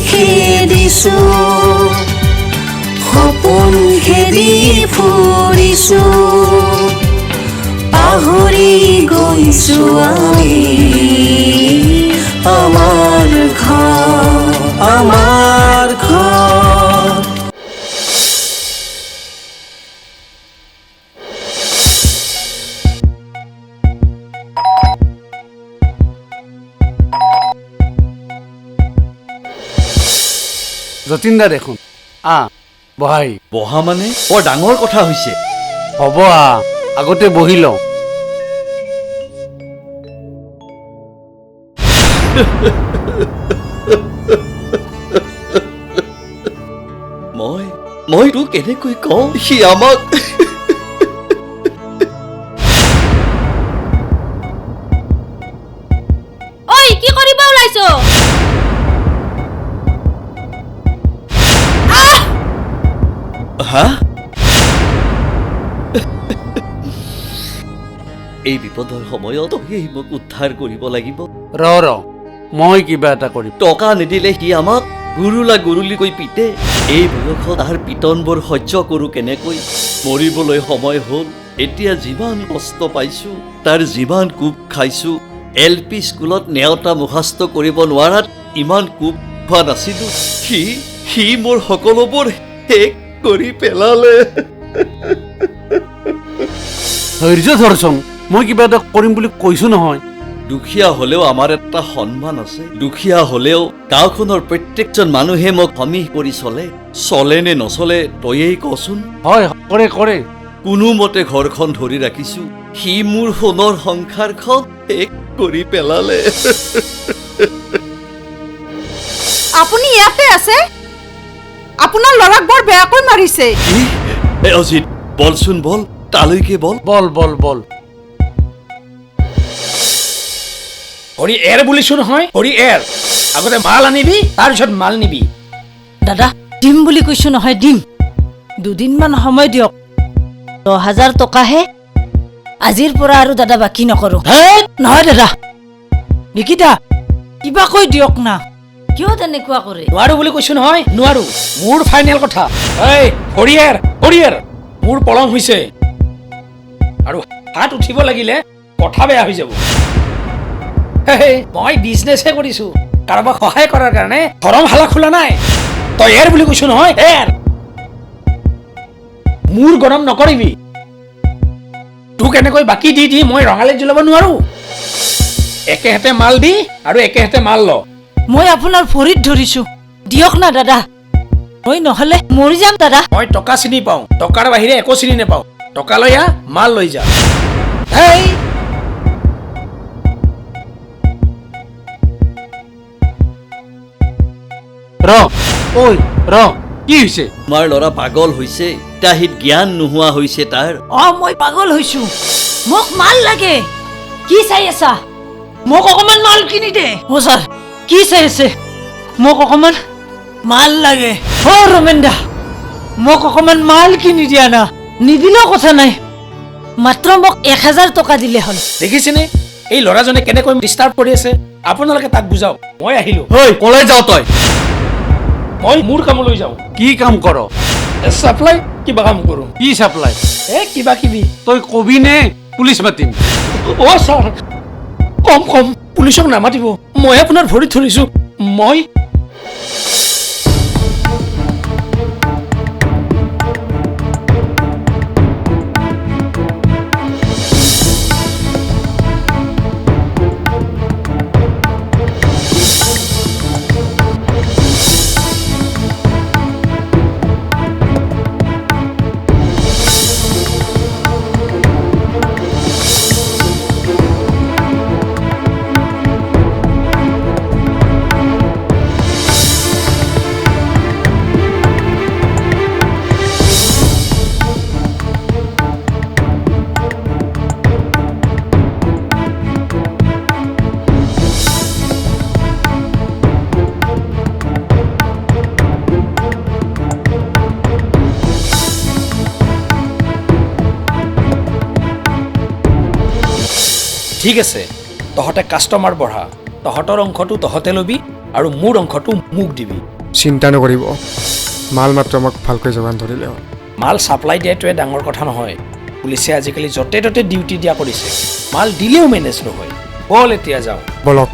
খেদিছো সপোন খেদি ফুৰিছো পাহৰি গৈছো আমি আমাৰ ঘৰ যতীনদা দেখোন বহাই বহা মানে বৰ ডাঙৰ কথা হৈছে হ'ব আগতে বহি লওঁ মই তোক কেনেকৈ কওঁ সি আমাক ঐ কি কৰিব ওলাইছ হা এই বিপদৰ সময়ত তই মোক উদ্ধাৰ কৰিব লাগিব ৰ মই কিবা এটা কৰিম টকা নিদিলে সি আমাক গুৰুলিকৈ পিতে এই বয়সত তাৰ পিটনবোৰ সহ্য কৰোঁ কেনেকৈ মৰিবলৈ সময় হ'ল এতিয়া যিমান কষ্ট পাইছো তাৰ যিমান কোব খাইছো LP স্কুলত নেওতা মুখাস্ত কৰিব নোৱাৰাত ইমান কোব খোৱা নাছিলো সি মোৰ সকলোবোৰ শেষ কৰি পেলালে ধৈৰ্য ধৰচোন মই কিবা এটা কৰিম বুলি কৈছো নহয় দুখীয়া হলেও আমাৰ এটা সন্মান আছে দুখীয়া হলেও গাঁওখনৰ প্ৰত্যেকজন মানুহে মোক সমীহ কৰি চলে নে নচলে তয়েই কচোন হয় কৰে কোনোমতে ঘৰখন ধৰি ৰাখিছো সি মোৰ সোণৰ সংসাৰখন শেষ কৰি পেলালে আপুনি ইয়াতে আছে আপোনাৰ লৰাক বৰ বেয়াকৈ মাৰিছে অজিত বলচোন বল তালৈকে বল হৰি এৰ বুলিছো নহয় হৰি এৰ আগতে মাল আনিবি তাৰপিছত মাল নিবি দাদা দিম বুলি কৈছো নহয় দিম দুদিনমান সময় দিয়ক 10,000 টকাহে আজিৰ পৰা আৰু দাদা বাকী নকৰো নহয় দাদা নিকিতা কিবা কৈ দিয়ক না কিয় তেনেকুৱা কৰে নোৱাৰো বুলি কৈছো নহয় নোৱাৰো মোৰ ফাইনেল কথা এই হৰি এৰ মোৰ পলম হৈছে আৰু হাত উঠিব লাগিলে কথা বেয়া হৈ যাব মই বিজনেসহে কৰিছো কাৰোবাক সহায় কৰাৰ কাৰণে ধৰমশালা খোলা নাই তই এৰ বুলি কৈছো নহয় এৰ মোৰ গৰম নকৰিবি তোক এনেকৈ বাকী দি মই ৰঙালীত জ্বলাব নোৱাৰো একেহাতে মাল দি আৰু একেহাতে মাল ল মই আপোনাৰ ভৰিত ধৰিছো দিয়ক না দাদা মই নহলে মৰি যাম দাদা মই টকা চিনি পাওঁ টকাৰ বাহিৰে একো চিনি নাপাওঁ টকা লৈ আহ মাল লৈ যা হেই ৰ কি হৈছে তোমাৰ ল'ৰা পাগল হৈছে তাহিত জ্ঞান নোহোৱা হৈছে তাৰ মই পাগল হৈছো মোক মাল লাগে কি চাই আছা মোক অকমান মাল কিনি দে ছাৰ কি চাই আছে মোক অকমান মাল লাগে ৰমেন্দা মোক অকমান মাল কিনি দিয়া না নিদিলেও কথা নাই মাত্ৰ মোক 1000 টকা দিলে হ'ল দেখিছেনে এই ল'ৰাজনে কেনেকৈ ডিস্টাৰ্ব কৰি আছে আপোনালোকে তাক বুজাওক মই আহিলো কলৈ যাও তই মই মোৰ কামলৈ যাওঁ কি কাম কৰ সাপ্লাই কিবা কাম কৰোঁ কি সাপ্লাই কিবা কিবি তই কবি নে পুলিচ মাতিম ছাৰ কম পুলিচক নামাতিব মই আপোনাৰ ভৰিত ধৰিছো মই ঠিক আছে তহঁতে কাষ্টমাৰ বঢ়া তহঁতৰ অংশটো তহঁতে লবি আৰু মোৰ অংশটো মোক দিবি। চিন্তা নকৰিব, মাল মাত্ৰ আমাক ভালকৈ যোগান ধৰিলে হ'ল। মাল ছাপ্লাই দিয়াটোৱে ডাঙৰ কথা নহয়। পুলিচে আজিকালি য'তে ত'তে ডিউটি দিয়া কৰিছে, মাল দিলেও মেনেজ নহয়। বল এতিয়া যাওঁ। বলক।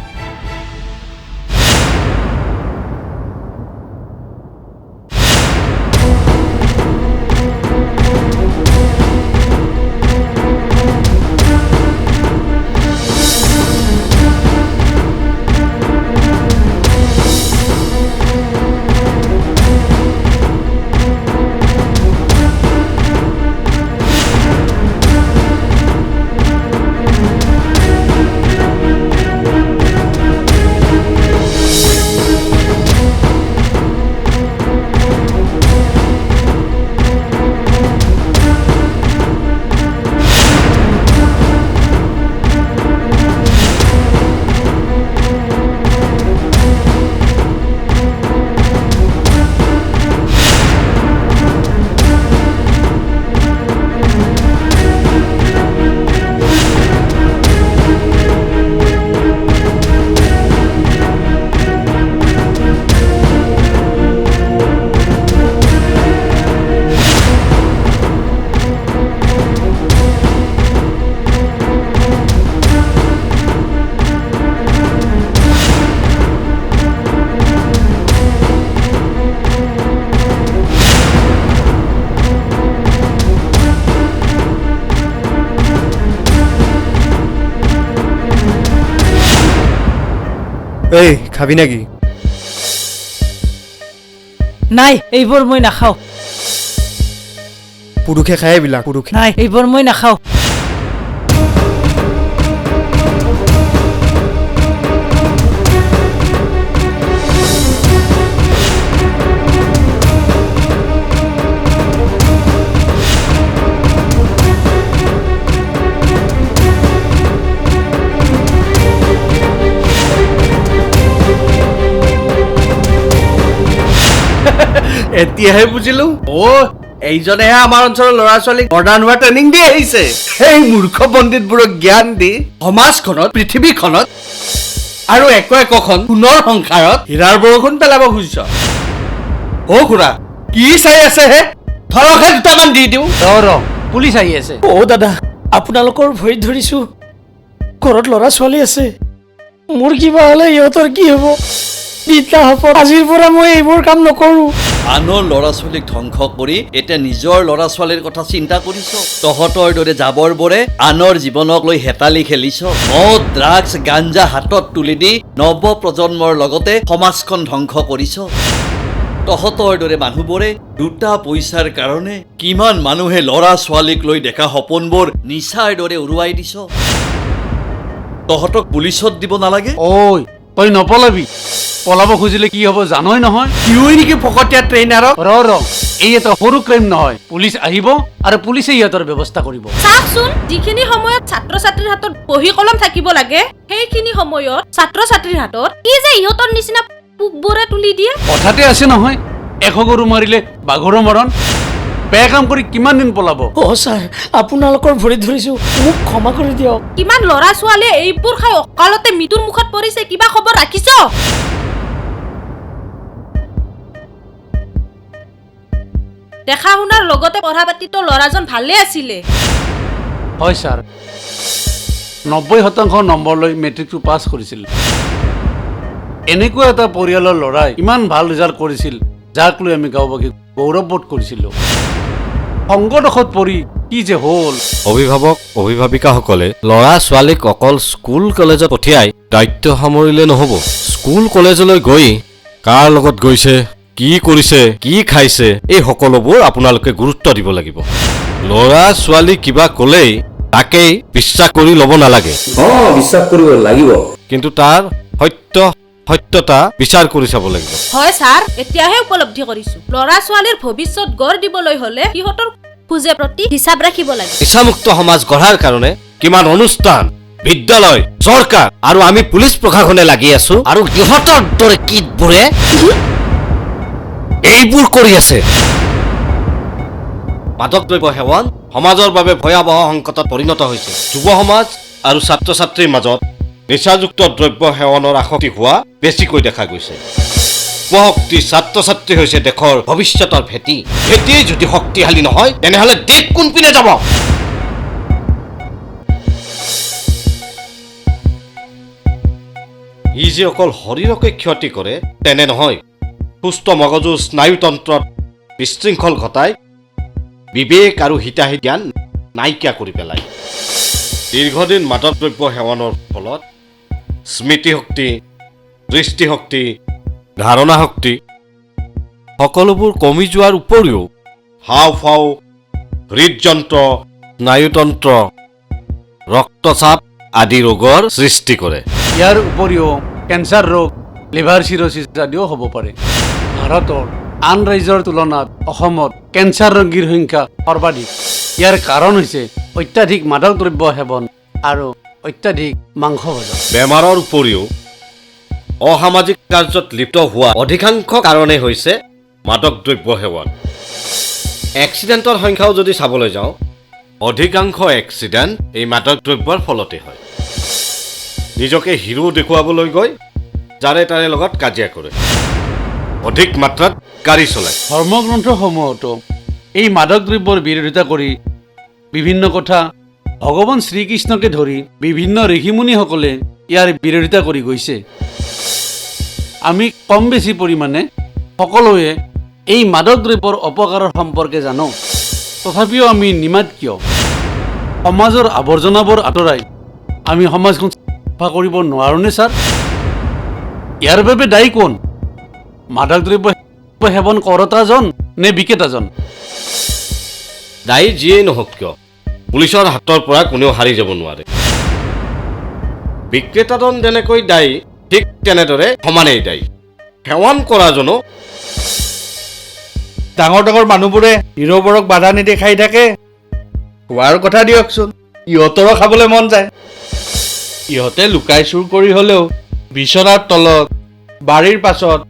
এই খাবি নাকি? নাই, এইবোৰ মই নাখাওঁ। পুৰুষে খাই এইবিলাক, পুৰুষে। নাই, এইবোৰ মই নাখাওঁ। এতিয়াহে বুজিলো, এইজনেহে আমাৰ অঞ্চলৰ ল'ৰা ছোৱালীক মডাৰ্ণ হোৱা ট্ৰেইনিং দি আহিছে। সেই মূৰ্খ পণ্ডিতবোৰক জ্ঞান দি সমাজখনত, পৃথিৱীখনত আৰু একোখন সোণৰ সংসাৰত হীৰাৰ বৰষুণ পেলাব খুজিছ। খুৰা কি চাই আছে হে? ধৰকহে দুটামান দি দিওঁ। পুলিচ আহি আছে। দাদা, আপোনালোকৰ ভৰিত ধৰিছো, ঘৰত ল'ৰা ছোৱালী আছে। মোৰ কিবা হ'লে ইহঁতৰ কি হ'ব? আজিৰ পৰা মই এইবোৰ কাম নকৰো। আনৰ ল'ৰা ছোৱালীক ধ্বংস কৰি এতিয়া নিজৰ ল'ৰা ছোৱালীৰ কথা চিন্তা কৰিছ। তহঁতৰ দৰে জাবৰবোৰে আনৰ জীৱনক লৈ হেতালি খেলিছ। মদ, ড্ৰাগছ, গাঞ্জা হাতত তুলি দি নৱ প্ৰজন্মৰ লগতে সমাজখন ধ্বংস কৰিছ। তহঁতৰ দৰে মানুহবোৰে দুটা পইচাৰ কাৰণে কিমান মানুহে ল'ৰা ছোৱালীক লৈ দেখা সপোনবোৰ নিচাৰ দৰে উৰুৱাই দিছ। তহঁতক পুলিচত দিব নালাগে? তই নপলাবি। পলাব খুজিলে কি হ'ব জানই নহয়? কিয় নেকি ফকতীয়া ট্ৰেইনাৰক? এই এটা সৰু ক্ৰাইম নহয়। পুলিচ আহিব আৰু পুলিচে ইহঁতৰ ব্যৱস্থা কৰিব। চাওকচোন, যিখিনি সময়ত ছাত্ৰ ছাত্ৰীৰ হাতত বহি কলম থাকিব লাগে, সেইখিনি সময়ত ছাত্ৰ ছাত্ৰীৰ হাতত কি যে ইহঁতৰ নিচিনা পোকবোৰে তুলি দিয়ে। কথাতে আছে নহয়, 100 গৰু মাৰিলে বাঘৰো মৰণ। বেয়া কাম কৰি কিমান দিন পলাব? ছাৰ, আপোনালোকৰ ভৰিত ধৰিছো, মোক ক্ষমা কৰি দিয়ক। কিমান ল'ৰা ছোৱালীয়ে এইবোৰ খাই অকালতে মৃত্যুৰ মুখত পৰিছে, কিবা খবৰ ৰাখিছ? দেখা শুনাৰ লগতে পঢ়া পাতিতো ল'ৰাজন ভালে আছিলে। হয় ছাৰ, 90% নম্বৰ লৈ মেট্ৰিকটো পাছ কৰিছিল। এনেকুৱা এটা পৰিয়ালৰ ল'ৰাই ইমান ভাল ৰিজাল্ট কৰিছিল, যাক লৈ আমি গাঁওবাসী গৌৰৱবোধ কৰিছিলোঁ। সংগদোষত পৰি কি যে হ'ল। অভিভাৱক অভিভাৱিকাসকলে ল'ৰা ছোৱালীক অকল স্কুল কলেজত পঠিয়াই দায়িত্ব সামৰিলে নহ'ব। স্কুল কলেজলৈ গৈ কাৰ লগত গৈছে, কি কৰিছে, কি খাইছে, এই সকলোবোৰ আপোনালোকে গুৰুত্ব দিব লাগিব। ল'ৰা ছোৱালী কিবা ক'লেই তাকেই বিশ্বাস কৰি ল'ব নালাগে। বিশ্বাস কৰিব লাগিব, কিন্তু তাৰ সত্যতা বিচাৰ কৰি চাব লাগিব। হয় ছাৰ, এতিয়াহে উপলব্ধি কৰিছো। ল'ৰা ছোৱালীৰ ভৱিষ্যত গঢ় দিবলৈ হলে সিহঁতৰ খোজে প্ৰতি হিচাপ ৰাখিব লাগে। নিচামুক্ত সমাজ গঢ়াৰ কাৰণে কিমান অনুষ্ঠান, বিদ্যালয়, চৰকাৰ আৰু আমি পুলিচ প্ৰশাসনে লাগি আছো, আৰু ইহঁতৰ দৰে কিটবোৰে এইবোৰ কৰি আছে। মাদক দ্ৰব্য সেৱন সমাজৰ বাবে ভয়াৱহ সংকটত পৰিণত হৈছে। যুৱ সমাজ আৰু ছাত্ৰ ছাত্ৰীৰ মাজত নিচাযুক্ত দ্ৰব্য সেৱনৰ আসক্তি হোৱা বেছিকৈ দেখা গৈছে। শক্তি ছাত্ৰ ছাত্ৰী হৈছে দেশৰ ভৱিষ্যতৰ ভেটি। ভেটিয়ে যদি শক্তিশালী নহয় তেনেহ'লে দেশ কোনপিনে যাব? ই যে অকল শৰীৰকে ক্ষতি কৰে তেনে নহয়, সুস্থ মগজু স্নায়ুতন্ত্ৰত বিশৃংখল ঘটাই বিবেক আৰু হিতাহিত জ্ঞান নাইকিয়া কৰি পেলায়। দীৰ্ঘদিন মাদক দ্ৰব্য সেৱনৰ ফলত স্মৃতিশক্তি, দৃষ্টিশক্তি, ধাৰণা শক্তি সকলোবোৰ কমি যোৱাৰ উপৰিও হাওঁফাওঁ, হৃদযন্ত্ৰ, স্নায়ুতন্ত্ৰ, ৰক্তচাপ আদি ৰোগৰ সৃষ্টি কৰে। ইয়াৰ উপৰিও কেঞ্চাৰ ৰোগ, লিভাৰ চিৰচিছ আদিও হ'ব পাৰে। ভাৰতৰ আন ৰাজ্যৰ তুলনাত অসমত কেঞ্চাৰ ৰোগীৰ সংখ্যা সৰ্বাধিক। ইয়াৰ কাৰণ হৈছে অত্যাধিক মাদক দ্ৰব্য সেৱন আৰু অত্যাধিক মাংস ভোজন। বেমাৰৰ উপৰিও অসামাজিক কাৰ্যত লিপ্ত হোৱা অধিকাংশ কাৰণেই হৈছে মাদক দ্ৰব্য সেৱন। এক্সিডেণ্টৰ সংখ্যাও যদি চাবলৈ যাওঁ, অধিকাংশ এক্সিডেণ্ট এই মাদক দ্ৰব্যৰ ফলতে হয়। নিজকে হিৰো দেখুৱাবলৈ গৈ যাৰে তাৰে লগত কাজিয়া কৰে, অধিক মাত্ৰাত গাড়ী চলায়। ধৰ্মগ্ৰন্থসমূহতো এই মাদক দ্ৰব্যৰ বিৰোধিতা কৰি বিভিন্ন কথা ভগৱান শ্ৰীকৃষ্ণকে ধৰি বিভিন্ন ঋষিমুনিসকলে ইয়াৰ বিৰোধিতা কৰি গৈছে। আমি কম বেছি পৰিমাণে সকলোৱে এই মাদক দ্ৰব্যৰ অপকাৰৰ সম্পৰ্কে জানো। তথাপিও আমি নিমাত কিয়? সমাজৰ আৱৰ্জনাবোৰ আঁতৰাই আমি সমাজখন চাফা কৰিব নোৱাৰোনে ছাৰ? ইয়াৰ বাবে দায়ী কোন? মাদক দ্ৰব্য সেৱন কৰোতাজন নে বিক্ৰেতাজন? দায়ী যিয়েই নহওক কিয়, পুলিচৰ হাতৰ পৰা কোনেও হাৰি যাব নোৱাৰে। বিক্ৰেতাজন যেনেকৈ দায়ী, ঠিক তেনেদৰে সমানেই দায়ী সেৱন কৰাজনো। ডাঙৰ ডাঙৰ মানুহবোৰে হিৰোবোৰক বাধা নিদি খাই থাকে। খোৱাৰ কথা দিয়কচোন, ইহঁতৰো খাবলৈ মন যায়। ইহঁতে লুকাই চুৰ কৰি হ'লেও বিচনাৰ তলত, বাৰীৰ পাছত,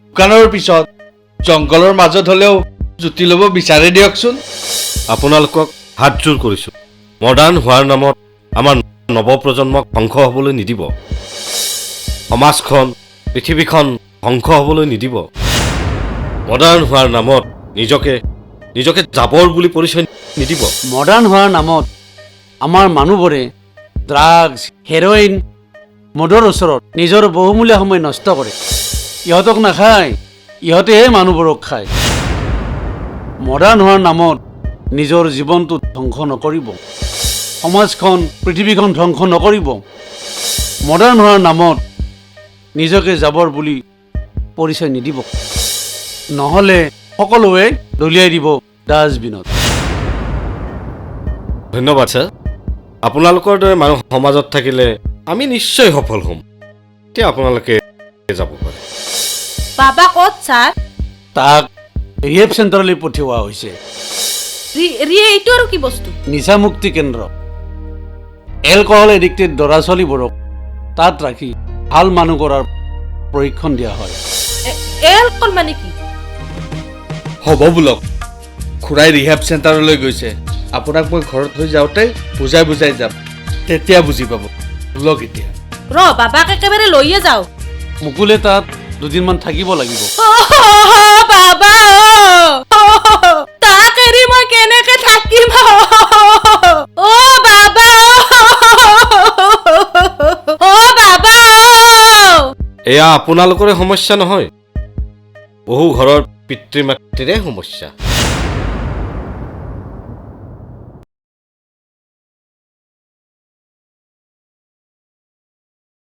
দোকানৰ পিছত, জংঘলৰ মাজত হ'লেও জুতি ল'ব বিচাৰে দিয়কচোন। আপোনালোকক হাতযোৰ কৰিছোঁ, মডাৰ্ণ হোৱাৰ নামত আমাৰ নৱপ্ৰজন্মক ধ্বংস হ'বলৈ নিদিব। সমাজখন, পৃথিৱীখন ধ্বংস হ'বলৈ নিদিব। মডাৰ্ণ হোৱাৰ নামত নিজকে জাবৰ বুলি পৰিচয় নিদিব। মডাৰ্ণ হোৱাৰ নামত আমাৰ মানুহবোৰে ড্ৰাগছ, হেৰইন, মদৰ ওচৰত নিজৰ বহুমূলীয়া সময় নষ্ট কৰে। ইহঁতক নাখায়, ইহঁতেহে মানুহবোৰক খায়। মডাৰ্ণ হোৱাৰ নামত নিজৰ জীৱনটো ধ্বংস নকৰিব, সমাজখন, পৃথিৱীখন ধ্বংস নকৰিব। মডাৰ্ণ হোৱাৰ নামত নিজকে জাবৰ বুলি পৰিচয় নিদিব, নহ'লে সকলোৱে দলিয়াই দিব ডাষ্টবিনত। ধন্যবাদ ছাৰ। আপোনালোকৰ দৰে মানুহ সমাজত থাকিলে আমি নিশ্চয় সফল হ'ম। এতিয়া আপোনালোকে যাব পাৰে। বাবা ক'ত ছাৰ? তাক ৰিহেব চেণ্টাৰলৈ পঠিওৱা হৈছে। এইটো আৰু কি বস্তু? নিচামুক্তি কেন্দ্ৰ। এলকহল এডিক্টেড ল'ৰা ছোৱালীবোৰক তাত ৰাখি ভাল মানুহ কৰাৰ প্ৰশিক্ষণ দিয়া হয়। এলকহল মানে কি? হ'ব বোলক, খুৰাই ৰিহেব চেণ্টাৰলৈ গৈছে। আপোনাক মই ঘৰত থৈ যাওঁতে বুজাই যাম, তেতিয়া বুজি পাব। বোলক এতিয়া বাবাক একেবাৰে লৈয়ে যাওঁ। মুকুলে তাত দুদিনমান থাকিব লাগিব। বাবা, তাক এৰি মই কেনেকে থাকিম? বাবা, বাবা। এয়া আপোনালোকৰে সমস্যা নহয়, বহু ঘৰৰ পিতৃ মাতৃৰে সমস্যা।